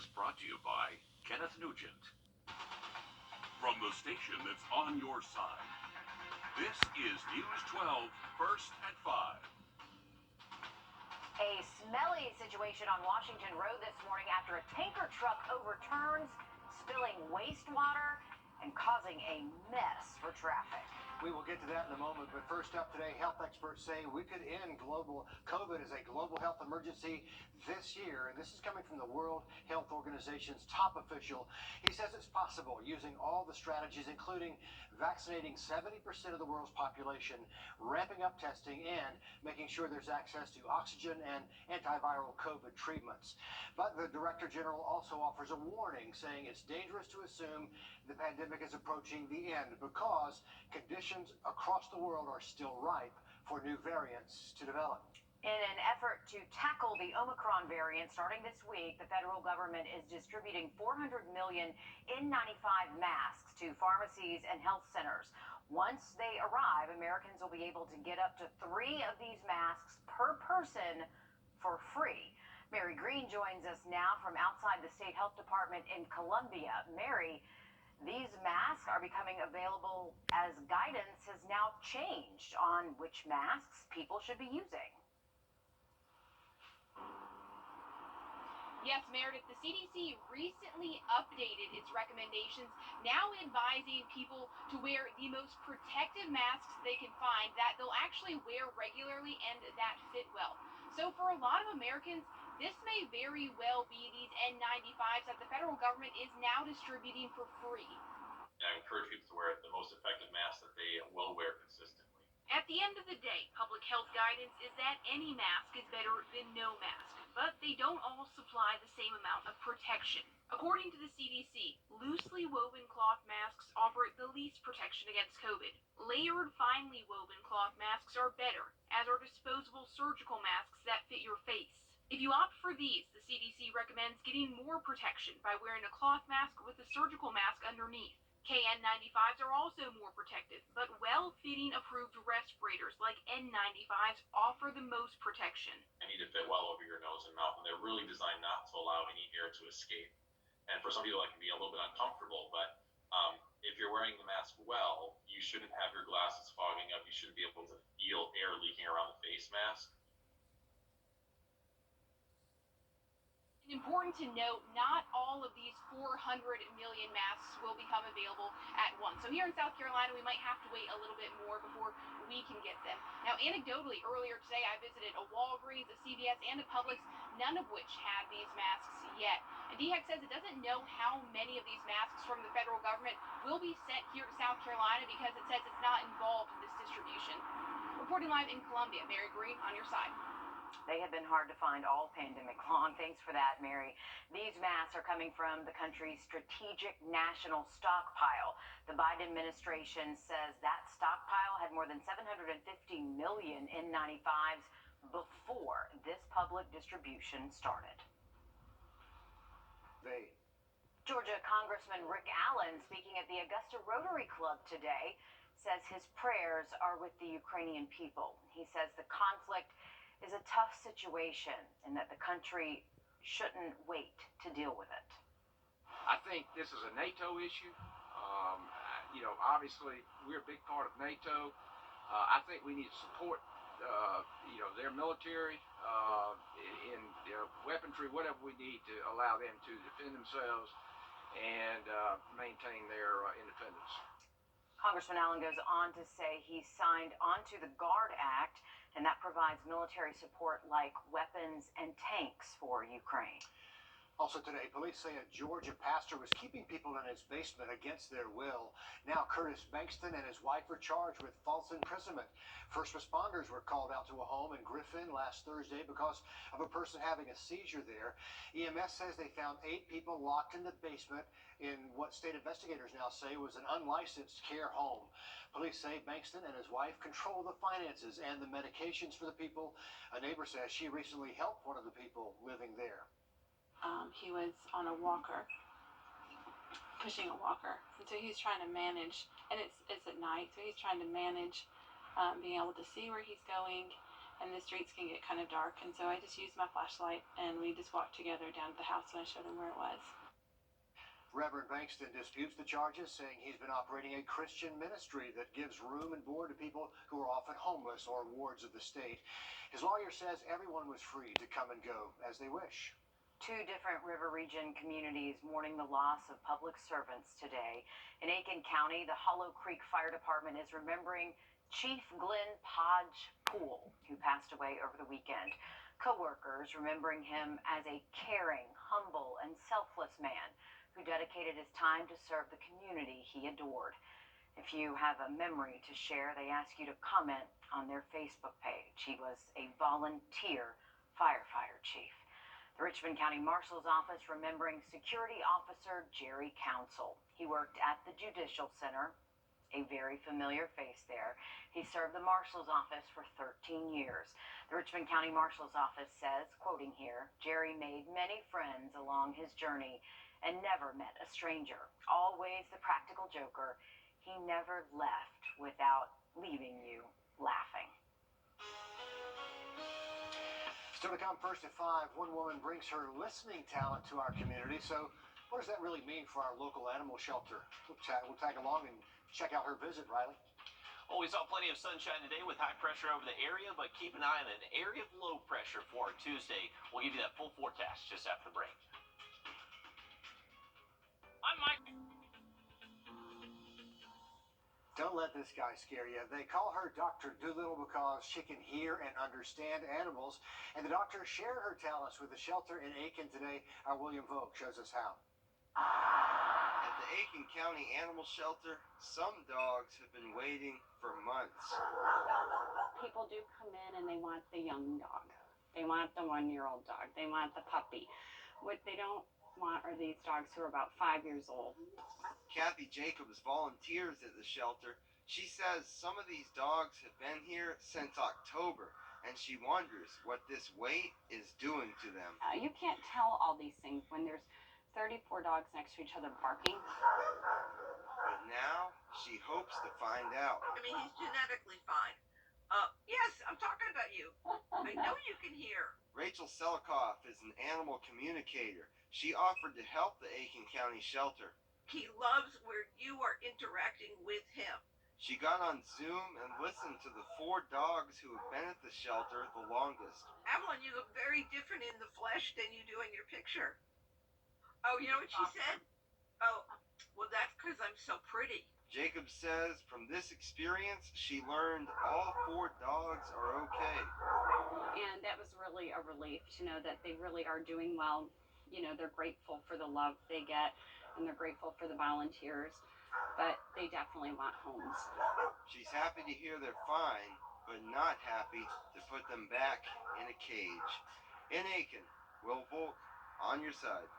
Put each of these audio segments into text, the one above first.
is brought to you by Kenneth Nugent. From the station that's on your side, this is News 12, First at 5. A smelly situation on Washington Road this morning after a tanker truck overturns, spilling wastewater and causing a mess for traffic. We will get to that in a moment, but first up today, health experts say we could end COVID as a global health emergency this year, and this is coming from the World Health Organization's top official. He says it's possible using all the strategies, including vaccinating 70% of the world's population, ramping up testing, and making sure there's access to oxygen and antiviral COVID treatments. But the Director General also offers a warning, saying it's dangerous to assume the pandemic is approaching the end because conditions across the world are still ripe for new variants to develop. In an effort to tackle the Omicron variant, starting this week, the federal government is distributing 400 million N95 masks to pharmacies and health centers. Once they arrive, Americans will be able to get up to 3 of these masks per person for free. Mary Green joins us now from outside the State Health Department in Columbia. Mary, these masks are becoming available as guidance has now changed on which masks people should be using. Yes, Meredith, the CDC recently updated its recommendations, now advising people to wear the most protective masks they can find that they'll actually wear regularly and that fit well. So for a lot of Americans, this may very well be these N95s that the federal government is now distributing for free. I encourage people to wear the most effective mask that they will wear consistently. At the end of the day, public health guidance is that any mask is better than no mask, but they don't all supply the same amount of protection. According to the CDC, loosely woven cloth masks offer the least protection against COVID. Layered, finely woven cloth masks are better, as are disposable surgical masks that fit your face. If you opt for these, the CDC recommends getting more protection by wearing a cloth mask with a surgical mask underneath. KN95s are also more protective, but well-fitting approved respirators like N95s offer the most protection. They need to fit well over your nose and mouth, and they're really designed not to allow any air to escape. And for some people, that can be a little bit uncomfortable, but if you're wearing the mask well, you shouldn't have your glasses fogging up. You shouldn't be able to feel air leaking around the face mask. Important to note, not all of these 400 million masks will become available at once. So here in South Carolina, we might have to wait a little bit more before we can get them. Now, anecdotally, earlier today, I visited a Walgreens, a CVS, and a Publix, none of which had these masks yet. And DHEC says it doesn't know how many of these masks from the federal government will be sent here to South Carolina because it says it's not involved in this distribution. Reporting live in Columbia, Mary Green on your side. They have been hard to find all pandemic long. Thanks for that, Mary. These masks are coming from the country's strategic national stockpile. The Biden administration says that stockpile had more than 750 million N95s before this public distribution started. Georgia Congressman Rick Allen, speaking at the Augusta Rotary Club today, says his prayers are with the Ukrainian people. He says the conflict is a tough situation and that the country shouldn't wait to deal with it. I think this is a NATO issue. Obviously we're a big part of NATO. I think we need to support, their military in their weaponry, whatever we need to allow them to defend themselves and maintain their independence. Congressman Allen goes on to say he signed onto the GUARD Act, and that provides military support like weapons and tanks for Ukraine. Also today, police say a Georgia pastor was keeping people in his basement against their will. Now Curtis Bankston and his wife were charged with false imprisonment. First responders were called out to a home in Griffin last Thursday because of a person having a seizure there. EMS says they found 8 people locked in the basement in what state investigators now say was an unlicensed care home. Police say Bankston and his wife control the finances and the medications for the people. A neighbor says she recently helped one of the people living there. He was on a walker, pushing a walker, and so he's trying to manage, and it's at night, so he's trying to manage being able to see where he's going, and the streets can get kind of dark. And so I just used my flashlight, and we just walked together down to the house, and I showed him where it was. Reverend Bankston disputes the charges, saying he's been operating a Christian ministry that gives room and board to people who are often homeless or wards of the state. His lawyer says everyone was free to come and go as they wish. 2 different River Region communities mourning the loss of public servants today. In Aiken County, the Hollow Creek Fire Department is remembering Chief Glenn Podge Poole, who passed away over the weekend. Co-workers remembering him as a caring, humble, and selfless man who dedicated his time to serve the community he adored. If you have a memory to share, they ask you to comment on their Facebook page. He was a volunteer firefighter chief. The Richmond County Marshal's Office remembering Security Officer Jerry Council. He worked at the Judicial Center, a very familiar face there. He served the Marshal's Office for 13 years. The Richmond County Marshal's Office says, quoting here, Jerry made many friends along his journey and never met a stranger. Always the practical joker. He never left without leaving you laughing. Still to come, first at 5, one woman brings her listening talent to our community. So what does that really mean for our local animal shelter? We'll tag along and check out her visit, Riley. Well, we saw plenty of sunshine today with high pressure over the area, but keep an eye on an area of low pressure for our Tuesday. We'll give you that full forecast just after the break. I'm Mike. Don't let this guy scare you. They call her Dr. Doolittle because she can hear and understand animals, and the doctor shared her talents with the shelter in Aiken today. Our William Vogt shows us how. At the Aiken County Animal Shelter, some dogs have been waiting for months. People do come in and they want the young dog. They want the 1-year-old dog. They want the puppy. What they don't want are these dogs who are about 5 years old. Kathy Jacobs volunteers at the shelter. She says some of these dogs have been here since October, and she wonders what this wait is doing to them. You can't tell all these things when there's 34 dogs next to each other barking. But now she hopes to find out. I mean, he's genetically fine. Yes, I'm talking about you. I know you can hear. Rachel Selikoff is an animal communicator. She offered to help the Aiken County Shelter. He loves where you are interacting with him. She got on Zoom and listened to the 4 dogs who have been at the shelter the longest. Avalon, you look very different in the flesh than you do in your picture. Oh, you know what she said? Oh, well, that's because I'm so pretty. Jacob says from this experience, she learned all 4 dogs are okay. And that was really a relief to know that they really are doing well. You know, they're grateful for the love they get, and they're grateful for the volunteers, but they definitely want homes. She's happy to hear they're fine, but not happy to put them back in a cage. In Aiken, Will Volk, on your side.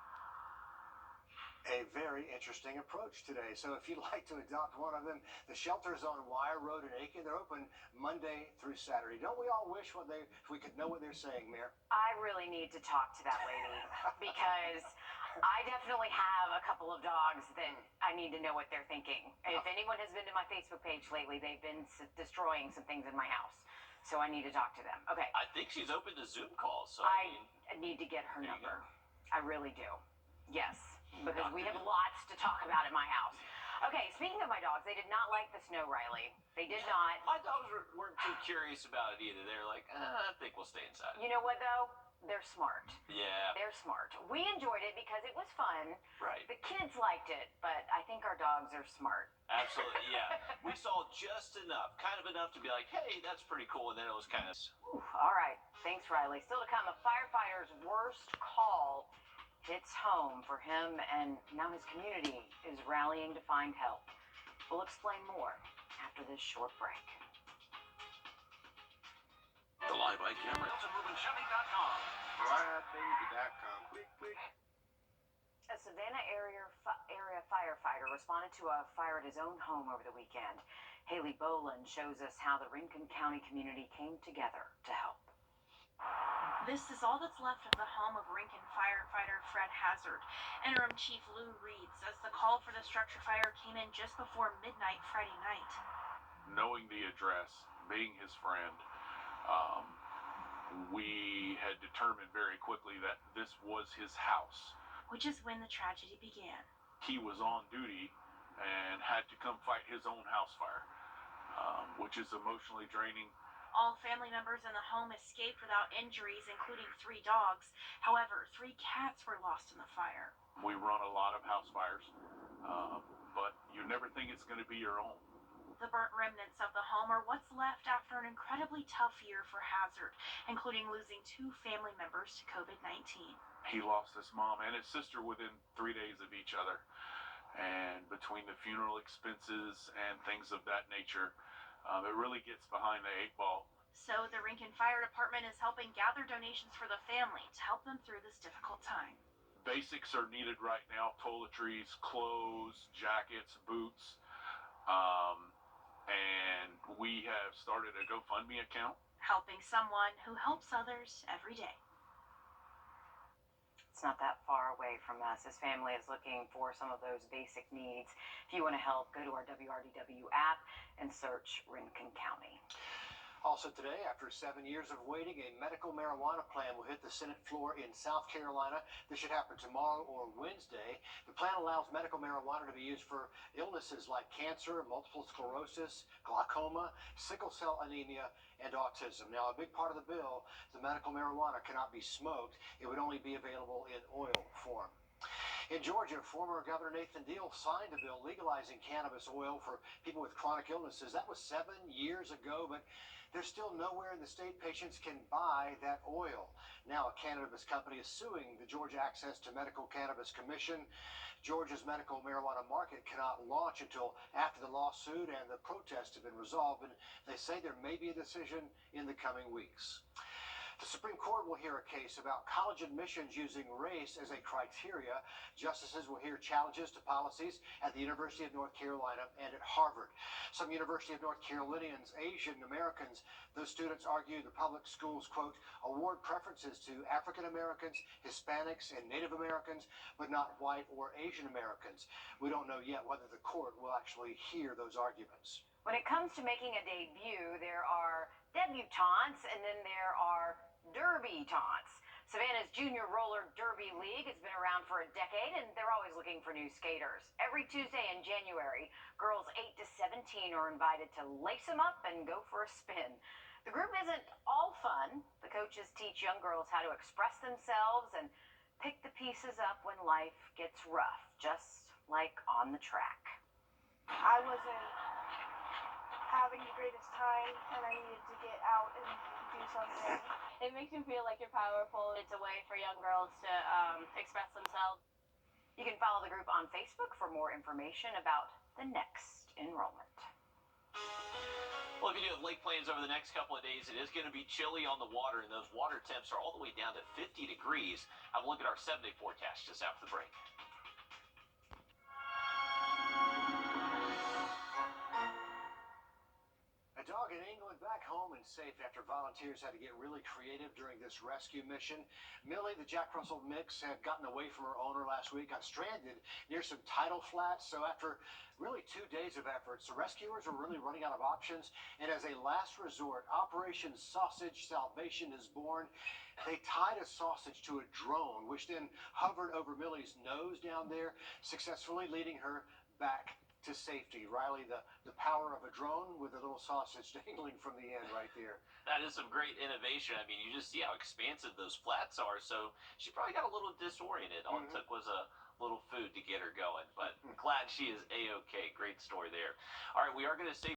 A very interesting approach today. So if you'd like to adopt one of them, the shelter's on Wire Road in Aiken. They're open Monday through Saturday. Don't we all wish if we could know what they're saying, Mayor? I really need to talk to that lady because I definitely have a couple of dogs that I need to know what they're thinking. If anyone has been to my Facebook page lately, they've been destroying some things in my house. So I need to talk to them. Okay. I think she's open to Zoom calls, so I need to get her number. I really do. Yes. Because we have lots to talk about at my house. Okay, speaking of my dogs, they did not like the snow, Riley. They did not. My dogs weren't too curious about it either. They're like, I think we'll stay inside. You know what, though? They're smart. Yeah. They're smart. We enjoyed it because it was fun. Right. The kids liked it, but I think our dogs are smart. Absolutely, yeah. We saw just enough, kind of enough to be like, hey, that's pretty cool, and then it was kind of... All right. Thanks, Riley. Still to come, a firefighter's worst call hits home for him, and now his community is rallying to find help. We'll explain more after this short break. The live by camera. DeltaMovingChevy.com. RideBaby.com. Quick. A Savannah area firefighter responded to a fire at his own home over the weekend. Haley Boland shows us how the Rincon County community came together to help. This is all that's left of the home of Rincon firefighter Fred Hazard. Interim Chief Lou Reed says the call for the structure fire came in just before midnight Friday night. Knowing the address, being his friend, we had determined very quickly that this was his house. Which is when the tragedy began. He was on duty and had to come fight his own house fire, which is emotionally draining. All family members in the home escaped without injuries, including 3 dogs. However, 3 cats were lost in the fire. We run a lot of house fires, but you never think it's going to be your own. The burnt remnants of the home are what's left after an incredibly tough year for Hazard, including losing 2 family members to COVID-19. He lost his mom and his sister within 3 days of each other. And between the funeral expenses and things of that nature, it really gets behind the 8 ball. So the Rincon Fire Department is helping gather donations for the family to help them through this difficult time. Basics are needed right now: toiletries, clothes, jackets, boots. And we have started a GoFundMe account. Helping someone who helps others every day. It's not that far away from us. His family is looking for some of those basic needs. If you want to help, go to our WRDW app and search Rincon County. Also today, after 7 years of waiting, a medical marijuana plan will hit the Senate floor in South Carolina. This should happen tomorrow or Wednesday. The plan allows medical marijuana to be used for illnesses like cancer, multiple sclerosis, glaucoma, sickle cell anemia, and autism. Now, a big part of the bill, the medical marijuana cannot be smoked. It would only be available in oil form. In Georgia, former Governor Nathan Deal signed a bill legalizing cannabis oil for people with chronic illnesses. That was 7 years ago, but there's still nowhere in the state patients can buy that oil. Now, a cannabis company is suing the Georgia Access to Medical Cannabis Commission. Georgia's medical marijuana market cannot launch until after the lawsuit and the protests have been resolved, and they say there may be a decision in the coming weeks. The Supreme Court will hear a case about college admissions using race as a criteria. Justices will hear challenges to policies at the University of North Carolina and at Harvard. Some University of North Carolinians, Asian Americans, those students argue the public schools, quote, award preferences to African Americans, Hispanics, and Native Americans, but not white or Asian Americans. We don't know yet whether the court will actually hear those arguments. When it comes to making a debut, there are debutantes and then there are derby-tantes. Savannah's Junior Roller Derby League has been around for a decade, and they're always looking for new skaters. Every Tuesday in January, girls 8 to 17 are invited to lace them up and go for a spin. The group isn't all fun. The coaches teach young girls how to express themselves and pick the pieces up when life gets rough, just like on the track. I wasn't having the greatest time, and I needed to get out and do something. It makes you feel like you're powerful. It's a way for young girls to express themselves. You can follow the group on Facebook for more information about the next enrollment. Well, if you do have lake plans over the next couple of days, it is going to be chilly on the water, and those water temps are all the way down to 50 degrees. Have a look at our 7-day forecast just after the break. A dog in England back home and safe after volunteers had to get really creative during this rescue mission. Millie, the Jack Russell mix, had gotten away from her owner last week, got stranded near some tidal flats. So after really 2 days of efforts, the rescuers were really running out of options. And as a last resort, Operation Sausage Salvation is born. They tied a sausage to a drone, which then hovered over Millie's nose down there, successfully leading her back to safety. Riley, the power of a drone with a little sausage dangling from the end right there. That is some great innovation. I mean, you just see how expansive those flats are. So she probably got a little disoriented. All it took was a little food to get her going. But glad she is A-OK. Great story there. All right, we are going to stay